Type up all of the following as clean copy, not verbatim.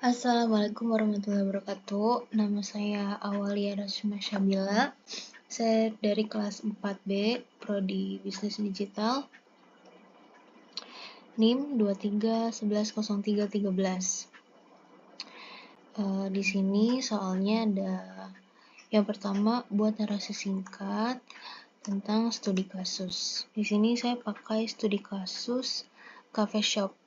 Assalamualaikum warahmatullahi wabarakatuh. Nama saya Awalia Rasma Syabila. Saya dari kelas 4B, Prodi Bisnis Digital. NIM 23110313. Di sini soalnya ada yang pertama buat narasi singkat tentang studi kasus. Di sini saya pakai studi kasus cafe shop.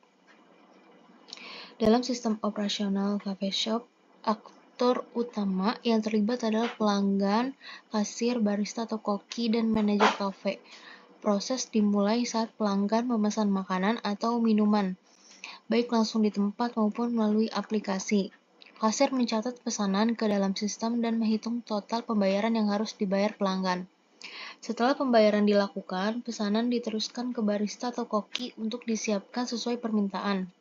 Dalam sistem operasional cafe shop, aktor utama yang terlibat adalah pelanggan, kasir, barista atau koki, dan manajer kafe. Proses dimulai saat pelanggan memesan makanan atau minuman, baik langsung di tempat maupun melalui aplikasi. Kasir mencatat pesanan ke dalam sistem dan menghitung total pembayaran yang harus dibayar pelanggan. Setelah pembayaran dilakukan, pesanan diteruskan ke barista atau koki untuk disiapkan sesuai permintaan.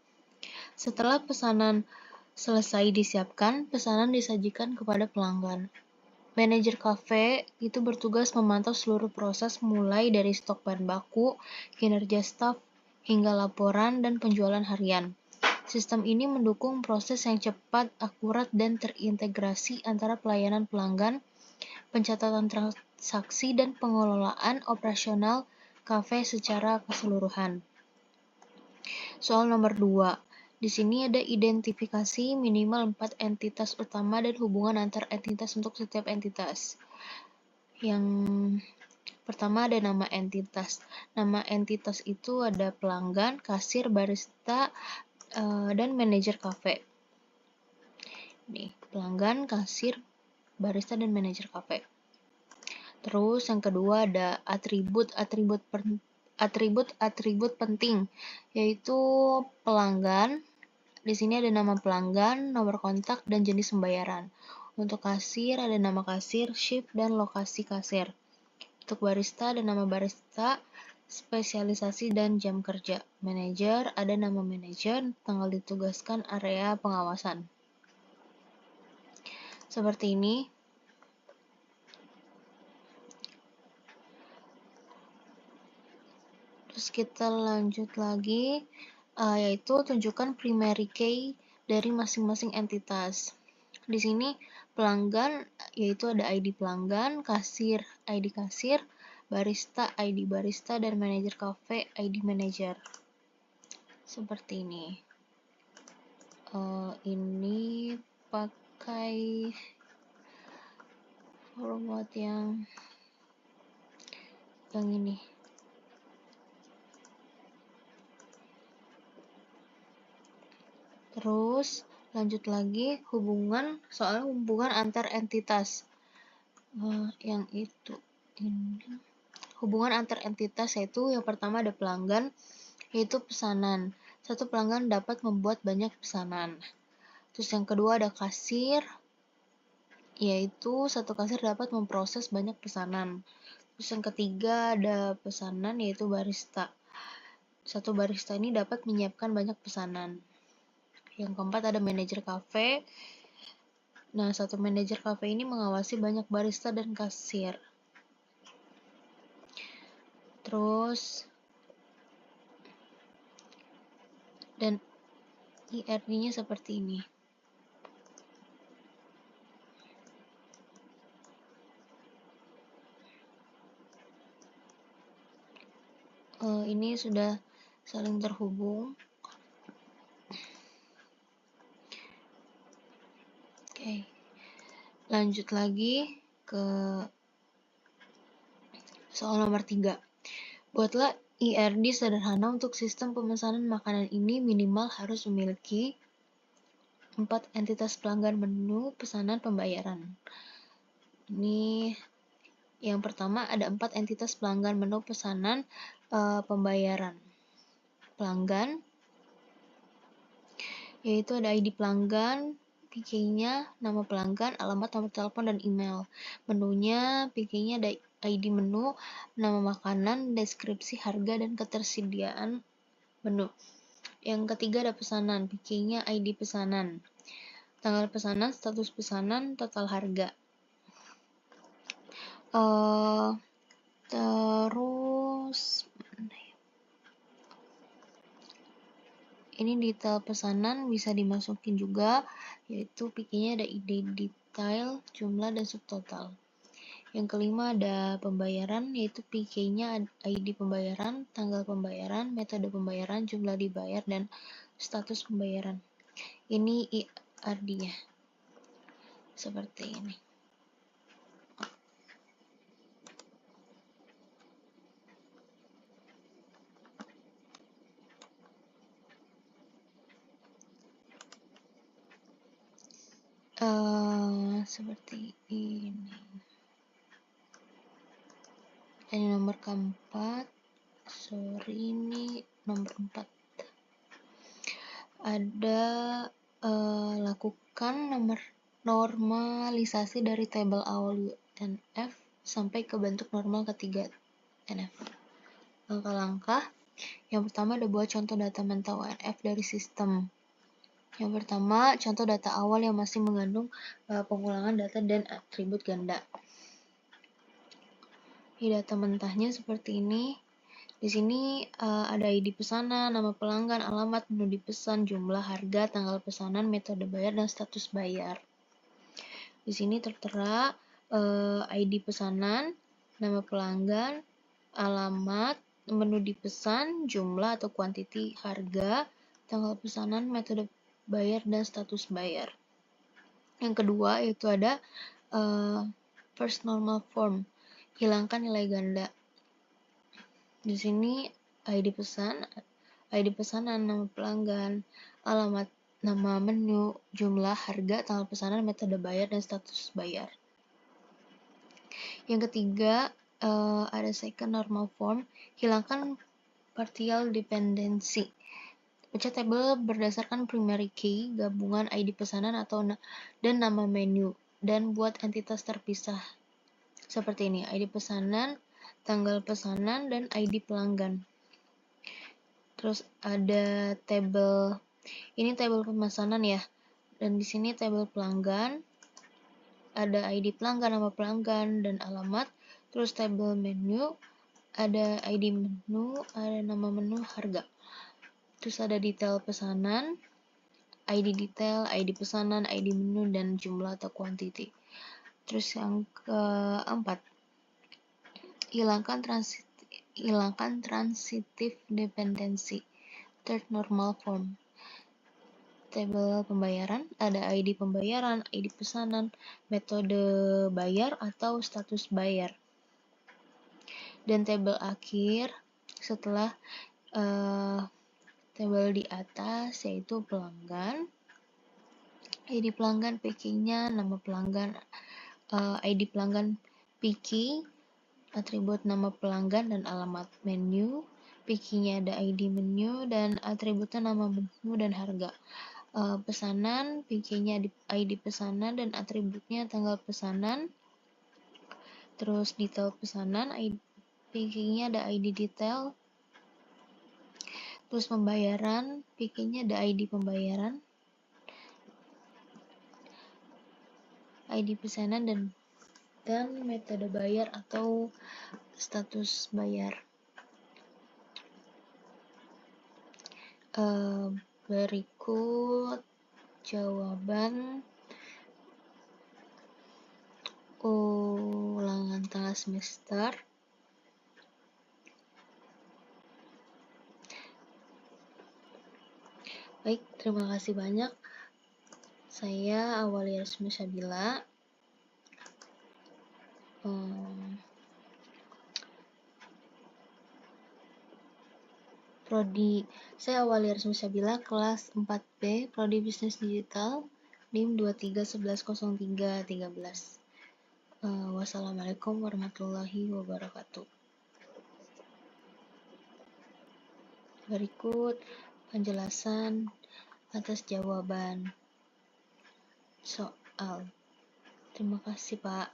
Setelah pesanan selesai disiapkan, pesanan disajikan kepada pelanggan. Manajer kafe itu bertugas memantau seluruh proses mulai dari stok bahan baku, kinerja staf, hingga laporan dan penjualan harian. Sistem ini mendukung proses yang cepat, akurat, dan terintegrasi antara pelayanan pelanggan, pencatatan transaksi, dan pengelolaan operasional kafe secara keseluruhan. Soal nomor 2. Di sini ada identifikasi minimal 4 entitas utama dan hubungan antar entitas untuk setiap entitas. Yang pertama ada nama entitas. Nama entitas itu ada pelanggan, kasir, barista, dan manajer kafe. Nih, pelanggan, kasir, barista, dan manajer kafe. Terus yang kedua ada atribut penting, yaitu pelanggan. Di sini ada nama pelanggan, nomor kontak, dan jenis pembayaran. Untuk kasir ada nama kasir, shift, dan lokasi kasir. Untuk barista ada nama barista, spesialisasi, dan jam kerja. Manajer ada nama manajer, tanggal ditugaskan, area pengawasan. Seperti ini. Terus kita lanjut lagi, yaitu tunjukkan primary key dari masing-masing entitas. Di sini pelanggan yaitu ada ID pelanggan, kasir ID kasir, barista ID barista, dan manajer cafe ID manajer. Seperti ini. Ini pakai format yang ini. Terus lanjut lagi soal hubungan antar entitas. Yang itu ini hubungan antar entitas yaitu yang pertama ada pelanggan, yaitu pesanan. Satu pelanggan dapat membuat banyak pesanan. Terus yang kedua ada kasir, yaitu satu kasir dapat memproses banyak pesanan. Terus yang ketiga ada pesanan, yaitu barista. Satu barista ini dapat menyiapkan banyak pesanan. Yang keempat ada manajer kafe. Nah, satu manajer kafe ini mengawasi banyak barista dan kasir. Terus dan IRD-nya seperti ini. Ini sudah saling terhubung. Oke. Lanjut lagi ke soal nomor 3. Buatlah IRD sederhana untuk sistem pemesanan makanan ini minimal harus memiliki 4 entitas pelanggan, menu, pesanan, pembayaran. Ini yang pertama ada 4 entitas pelanggan, menu, pesanan, pembayaran. Pelanggan yaitu ada ID pelanggan, PK-nya, nama pelanggan, alamat, nomor telepon, dan email. Menunya, PK-nya ada ID menu, nama makanan, deskripsi, harga, dan ketersediaan menu. Yang ketiga ada pesanan, PK-nya ID pesanan, tanggal pesanan, status pesanan, total harga. Terus Ini detail pesanan bisa dimasukin juga, yaitu PIK-nya ada ID detail, jumlah, dan subtotal. Yang kelima ada pembayaran, yaitu PIK-nya ID pembayaran, tanggal pembayaran, metode pembayaran, jumlah dibayar, dan status pembayaran. Ini IRD-nya. Seperti ini. Seperti ini. Ini nomor keempat. Sorry, ini nomor 4. Ada lakukan normalisasi dari tabel awal UNF sampai ke bentuk normal ketiga NF. Langkah-langkah. Yang pertama ada buat contoh data mentah UNF dari sistem. Yang pertama, contoh data awal yang masih mengandung pengulangan data dan atribut ganda. Di data mentahnya seperti ini. Di sini ada ID pesanan, nama pelanggan, alamat, menu dipesan, jumlah, harga, tanggal pesanan, metode bayar, dan status bayar. Di sini tertera ID pesanan, nama pelanggan, alamat, menu dipesan, jumlah atau quantity, harga, tanggal pesanan, metode bayar, dan status bayar. Yang kedua yaitu ada first normal form, hilangkan nilai ganda. Di sini ID pesanan, nama pelanggan, alamat, nama menu, jumlah, harga, tanggal pesanan, metode bayar, dan status bayar. Yang ketiga ada second normal form, hilangkan partial dependency. Baca tabel berdasarkan primary key, gabungan ID pesanan dan nama menu, dan buat entitas terpisah. Seperti ini, ID pesanan, tanggal pesanan, dan ID pelanggan. Terus ada tabel, ini tabel pemesanan ya, dan di sini tabel pelanggan, ada ID pelanggan, nama pelanggan, dan alamat. Terus tabel menu, ada ID menu, ada nama menu, harga. Terus ada detail pesanan, ID detail, ID pesanan, ID menu, dan jumlah atau quantity. Terus yang keempat, hilangkan transitive dependency, third normal form. Tabel pembayaran, ada ID pembayaran, ID pesanan, metode bayar atau status bayar. Dan tabel akhir setelah tabel di atas yaitu pelanggan, ID pelanggan, PIK-nya, nama pelanggan, ID pelanggan, PIK, atribut nama pelanggan, dan alamat. Menu, PIK-nya ada ID menu, dan atributnya nama menu dan harga. Pesanan, PIK-nya ID pesanan, dan atributnya tanggal pesanan. Terus detail pesanan, PIK-nya ada ID detail. Terus pembayaran, PIK-nya ada ID pembayaran, ID pesanan, dan metode bayar atau status bayar. Berikut jawaban ulangan tengah semester. Baik, terima kasih banyak. Saya Awalia Resmi Sabila. Saya Awalia Resmi Sabila, kelas 4B, Prodi Bisnis Digital, NIM 23110313. Wassalamualaikum warahmatullahi wabarakatuh. Berikut penjelasan atas jawaban soal. Terima kasih, Pak.